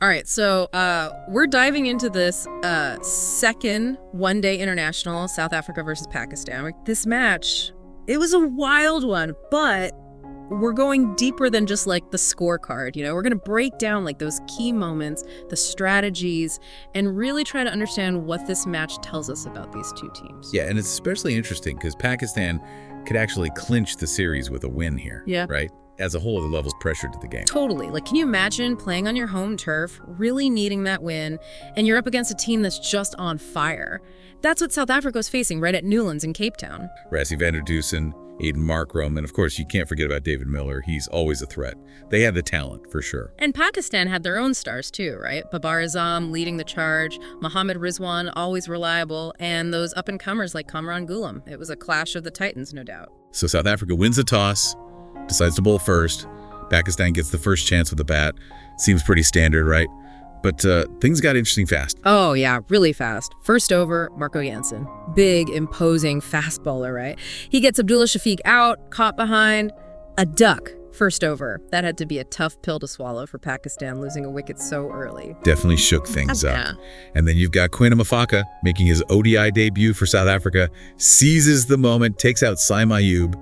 All right, so we're diving into this second one-day international, South Africa versus Pakistan. This match, it was a wild one, but we're going deeper than just like the scorecard. We're going to break down like those key moments, the strategies, and really try to understand what this match tells us about these two teams. Yeah, and it's especially interesting because Pakistan could actually clinch the series with a win here. Yeah. Right? As a whole, the level's pressured to the game. Totally. Like, can you imagine playing on your home turf, really needing that win, and you're up against a team that's just on fire? That's what South Africa was facing right at Newlands in Cape Town. Rassie van der Dusen, Aiden Markram, and of course, you can't forget about David Miller. He's always a threat. They had the talent, for sure. And Pakistan had their own stars too, right? Babar Azam leading the charge, Mohammad Rizwan always reliable, and those up-and-comers like Kamran Ghulam. It was a clash of the titans, no doubt. So South Africa wins the toss, decides to bowl first. Pakistan gets the first chance with the bat. Seems pretty standard, right? But things got interesting fast. Oh, yeah, really fast. First over, Marco Jansen. Big, imposing fast bowler, right? He gets Abdullah Shafiq out, caught behind. A duck, first over. That had to be a tough pill to swallow for Pakistan, losing a wicket so early. Definitely shook things Yeah. up. And then you've got Kwanzaa Mafaka making his ODI debut for South Africa, seizes the moment, takes out Saim Ayub.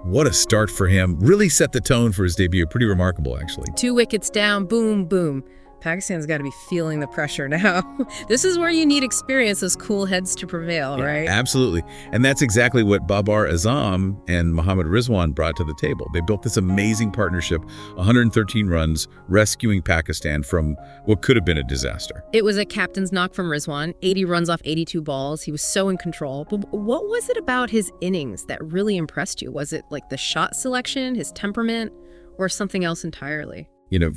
What a start for him. Really set the tone for his debut. Pretty remarkable, actually. 2 wickets down, boom, boom. Pakistan's got to be feeling the pressure now. This is where you need experience, those cool heads to prevail, right? Absolutely. And that's exactly what Babar Azam and Mohammad Rizwan brought to the table. They built this amazing partnership, 113 runs, rescuing Pakistan from what could have been a disaster. It was a captain's knock from Rizwan, 80 runs off 82 balls. He was so in control. But what was it about his innings that really impressed you? Was it like the shot selection, his temperament, or something else entirely?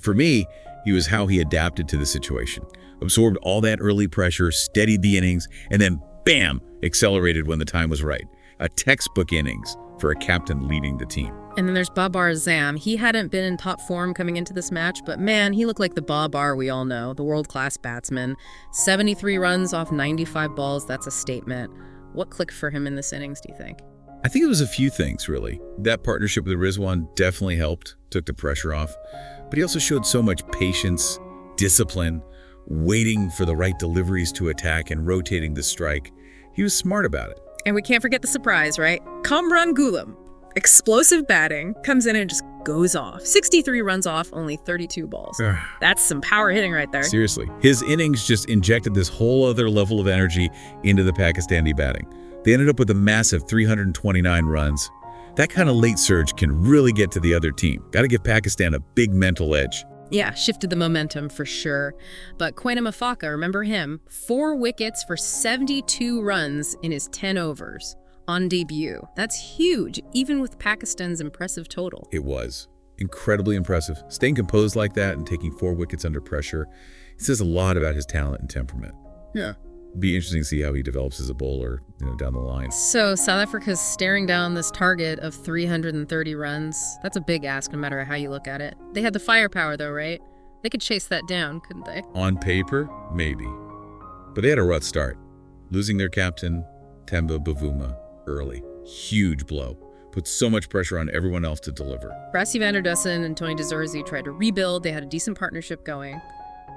For me, he was how he adapted to the situation. Absorbed all that early pressure, steadied the innings, and then bam, accelerated when the time was right. A textbook innings for a captain leading the team. And then there's Babar Azam. He hadn't been in top form coming into this match, but man, he looked like the Babar we all know, the world-class batsman. 73 runs off 95 balls, that's a statement. What clicked for him in this innings, do you think? I think it was a few things, really. That partnership with Rizwan definitely helped, took the pressure off. But he also showed so much patience, discipline, waiting for the right deliveries to attack and rotating the strike. He was smart about it. And we can't forget the surprise, right? Kamran Ghulam, explosive batting, comes in and just goes off. 63 runs off, only 32 balls. That's some power hitting right there. Seriously. His innings just injected this whole other level of energy into the Pakistani batting. They ended up with a massive 329 runs. That kind of late surge can really get to the other team. Got to give Pakistan a big mental edge. Yeah, shifted the momentum for sure. But Kwanzaa Mafaka, remember him? 4 wickets for 72 runs in his 10 overs on debut. That's huge, even with Pakistan's impressive total. It was incredibly impressive. Staying composed like that and taking 4 wickets under pressure, it says a lot about his talent and temperament. Yeah. Be interesting to see how he develops as a bowler, down the line. So South Africa's staring down this target of 330 runs. That's a big ask no matter how you look at it. They had the firepower though, right? They could chase that down, couldn't they? On paper, maybe. But they had a rough start. Losing their captain, Temba Bavuma, early. Huge blow. Put so much pressure on everyone else to deliver. Rassie van der Dusen and Tony de Zorzi tried to rebuild. They had a decent partnership going.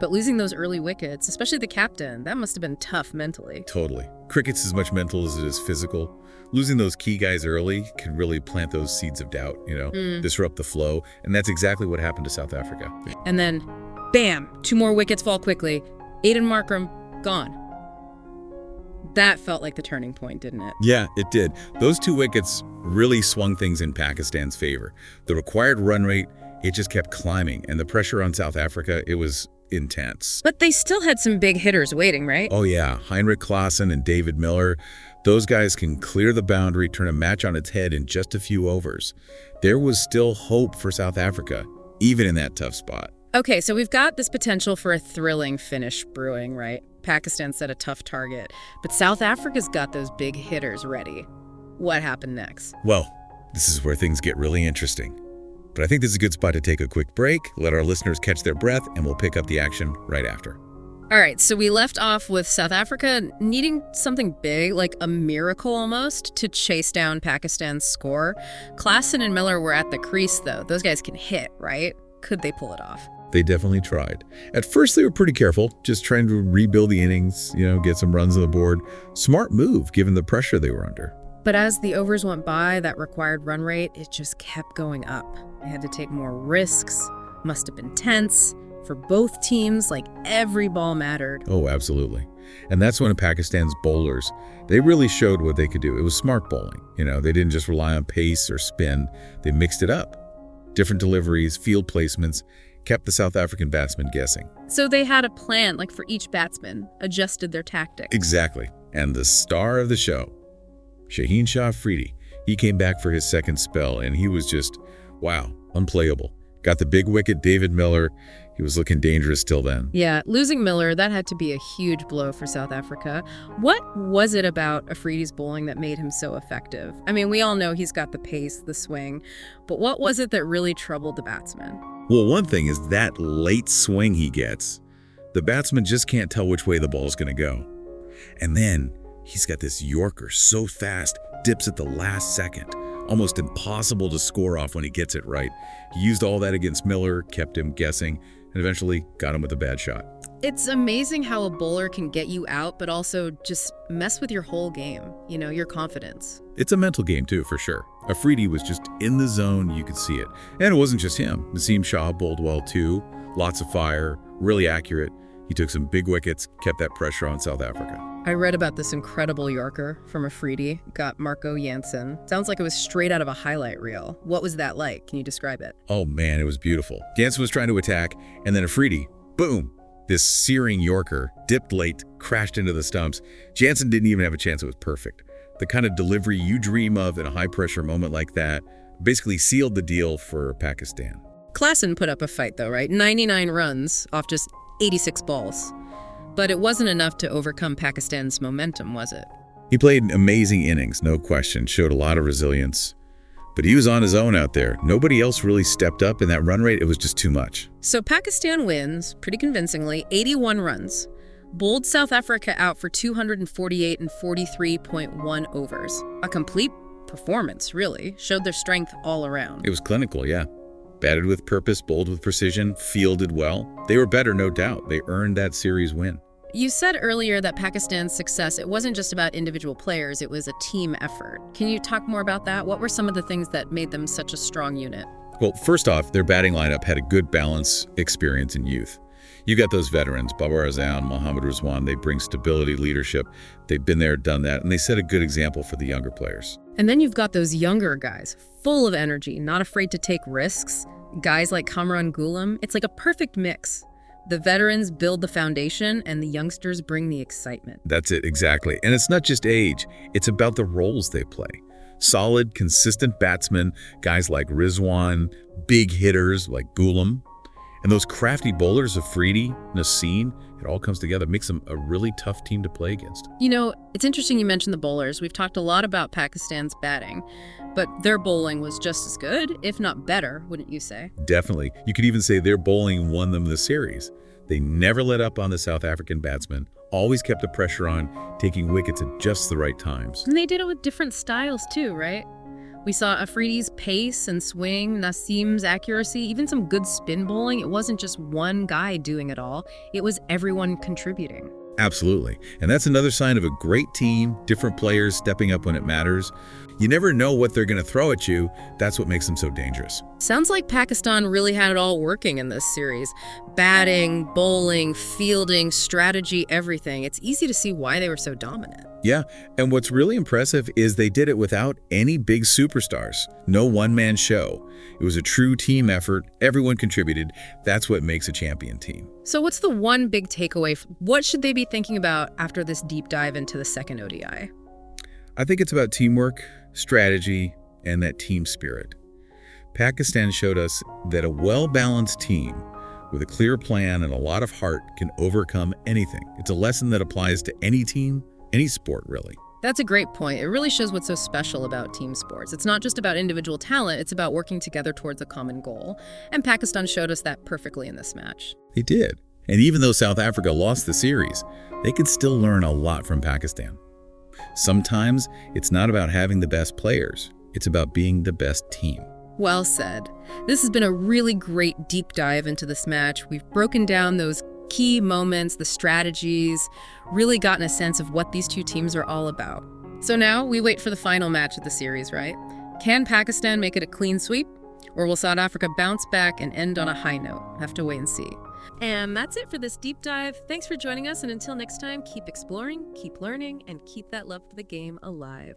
But losing those early wickets, especially the captain, that must have been tough mentally. Totally. Cricket's as much mental as it is physical. Losing those key guys early can really plant those seeds of doubt, disrupt the flow. And that's exactly what happened to South Africa. And then, bam, 2 more wickets fall quickly. Aiden Markram, gone. That felt like the turning point, didn't it? Yeah, it did. Those 2 wickets really swung things in Pakistan's favor. The required run rate, it just kept climbing. And the pressure on South Africa, it was intense. But they still had some big hitters waiting, right? Oh yeah, Heinrich Klaassen and David Miller. Those guys can clear the boundary, turn a match on its head in just a few overs. There was still hope for South Africa, even in that tough spot. Okay, so we've got this potential for a thrilling finish brewing, right? Pakistan set a tough target, but South Africa's got those big hitters ready. What happened next? Well, this is where things get really interesting. But I think this is a good spot to take a quick break, let our listeners catch their breath, and we'll pick up the action right after. All right, so we left off with South Africa needing something big, like a miracle almost, to chase down Pakistan's score. Klaassen and Miller were at the crease, though. Those guys can hit, right? Could they pull it off? They definitely tried. At first, they were pretty careful, just trying to rebuild the innings, get some runs on the board. Smart move, given the pressure they were under. But as the overs went by, that required run rate, it just kept going up. They had to take more risks. Must have been tense. For both teams, like every ball mattered. Oh, absolutely. And that's when Pakistan's bowlers, they really showed what they could do. It was smart bowling. They didn't just rely on pace or spin. They mixed it up. Different deliveries, field placements, kept the South African batsmen guessing. So they had a plan, like for each batsman, adjusted their tactics. Exactly. And the star of the show, Shaheen Shah Afridi, he came back for his second spell, and he was just, wow, unplayable. Got the big wicket, David Miller. He was looking dangerous till then. Yeah, losing Miller, that had to be a huge blow for South Africa. What was it about Afridi's bowling that made him so effective? I mean, we all know he's got the pace, the swing, but what was it that really troubled the batsman? Well, one thing is that late swing he gets. The batsman just can't tell which way the ball's going to go. And then he's got this Yorker so fast, dips at the last second. Almost impossible to score off when he gets it right. He used all that against Miller, kept him guessing, and eventually got him with a bad shot. It's amazing how a bowler can get you out, but also just mess with your whole game, your confidence. It's a mental game too, for sure. Afridi was just in the zone, you could see it. And it wasn't just him. Naseem Shah bowled well too. Lots of fire, really accurate. He took some big wickets, kept that pressure on South Africa. I read about this incredible Yorker from Afridi, got Marco Jansen. Sounds like it was straight out of a highlight reel. What was that like? Can you describe it? Oh man, it was beautiful. Jansen was trying to attack, and then Afridi, boom, this searing Yorker, dipped late, crashed into the stumps. Jansen didn't even have a chance. It was perfect. The kind of delivery you dream of in a high-pressure moment like that basically sealed the deal for Pakistan. Klassen put up a fight though, right? 99 runs off just 86 balls. But it wasn't enough to overcome Pakistan's momentum, was it? He played amazing innings, no question, showed a lot of resilience. But he was on his own out there. Nobody else really stepped up, and that run rate, it was just too much. So Pakistan wins, pretty convincingly, 81 runs. Bowled South Africa out for 248 and 43.1 overs. A complete performance, really. Showed their strength all around. It was clinical, yeah. Batted with purpose, bowled with precision, fielded well. They were better, no doubt. They earned that series win. You said earlier that Pakistan's success, it wasn't just about individual players, it was a team effort. Can you talk more about that? What were some of the things that made them such a strong unit? Well, first off, their batting lineup had a good balance, experience, and youth. You got those veterans, Babar Azam, Mohammad Rizwan, they bring stability, leadership. They've been there, done that, and they set a good example for the younger players. And then you've got those younger guys, full of energy, not afraid to take risks. Guys like Kamran Ghulam, it's like a perfect mix. The veterans build the foundation, and the youngsters bring the excitement. That's it, exactly. And it's not just age, it's about the roles they play. Solid, consistent batsmen, guys like Rizwan, big hitters like Ghulam, and those crafty bowlers of Afridi, Naseem, it all comes together, makes them a really tough team to play against. It's interesting you mentioned the bowlers. We've talked a lot about Pakistan's batting, but their bowling was just as good, if not better, wouldn't you say? Definitely. You could even say their bowling won them the series. They never let up on the South African batsmen, always kept the pressure on, taking wickets at just the right times. And they did it with different styles too, right? We saw Afridi's pace and swing, Naseem's accuracy, even some good spin bowling. It wasn't just one guy doing it all. It was everyone contributing. Absolutely. And that's another sign of a great team, different players stepping up when it matters. You never know what they're going to throw at you. That's what makes them so dangerous. Sounds like Pakistan really had it all working in this series. Batting, bowling, fielding, strategy, everything. It's easy to see why they were so dominant. Yeah, and what's really impressive is they did it without any big superstars. No one-man show. It was a true team effort. Everyone contributed. That's what makes a champion team. So what's the one big takeaway? What should they be thinking about after this deep dive into the second ODI? I think it's about teamwork, strategy, and that team spirit. Pakistan showed us that a well-balanced team with a clear plan and a lot of heart can overcome anything. It's a lesson that applies to any team, any sport, really. That's a great point. It really shows what's so special about team sports. It's not just about individual talent, it's about working together towards a common goal. And Pakistan showed us that perfectly in this match. They did. And even though South Africa lost the series, they could still learn a lot from Pakistan. Sometimes it's not about having the best players, it's about being the best team. Well said. This has been a really great deep dive into this match. We've broken down those key moments, the strategies, really gotten a sense of what these two teams are all about. So now we wait for the final match of the series, right? Can Pakistan make it a clean sweep? Or will South Africa bounce back and end on a high note? Have to wait and see. And that's it for this deep dive. Thanks for joining us, and until next time, keep exploring, keep learning, and keep that love for the game alive.